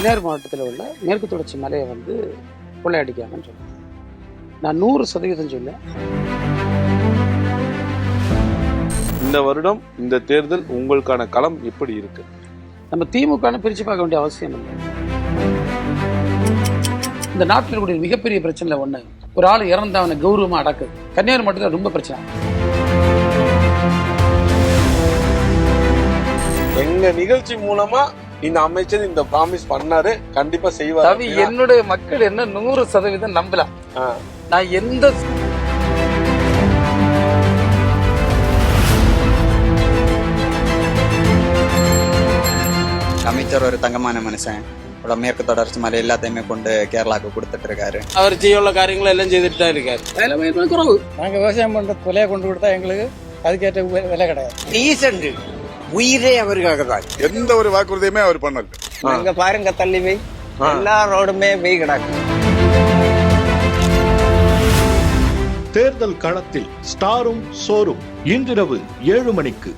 கன்னியாகுமரி மாவட்டத்தில் உள்ள மேற்கு தொடர்ச்சி மலையை வந்து கொள்ளையடிக்காங்கன்னு சொல்லுவேன். நான் 100% சொல்லேன். இந்த வருடம் இந்த தேர்தல் உங்களுக்கான களம் எப்படி இருக்கு? நம்ம திமுகன்னு பிரித்து பார்க்க வேண்டிய அவசியம் இல்லை. இந்த நாட்டில் இருக்கக்கூடிய மிகப்பெரிய பிரச்சனை ஒன்று, ஒரு ஆள் இறந்து அவனை கௌரவமாக அடக்குது. கன்னியாகுமரி மாவட்டத்தில் ரொம்ப பிரச்சனை. எங்க நிகழ்ச்சி மூலமா இந்த அமைச்சர் இந்த ப்ராமிஸ் பண்ணாரு, கண்டிப்பா செய்வார். என்னுடைய மக்கள் என்ன 100% நம்பலாம். நான் எந்த அமைச்சர் ஒரு தங்கமான மனுஷன். மேற்கு தொடர்ச்சி மலை எல்லாத்தையுமே கொண்டு கேரளாவுக்கு கொடுத்துட்டு இருக்காரு. அவர் செய்ய உள்ள காரியங்கள் எல்லாம் செய்துட்டு தான் இருக்காரு. குறவு. நாங்க விவசாயம் பண்ற கொலையை கொண்டு கொடுத்தா எங்களுக்கு அதுக்கேற்ற விலை கிடையாது. ரீசன்ட் உயிரே அவருக்காக தான். எந்த ஒரு வாக்குறுதியுமே அவர் பண்ணல. அங்க பாருங்க தள்ளி போய் எல்லா ரோடுமே போய் கிடக்கு. தேர்தல் களத்தில் ஸ்டாரும் சோறும் இன்றிரவு 7 மணிக்கு.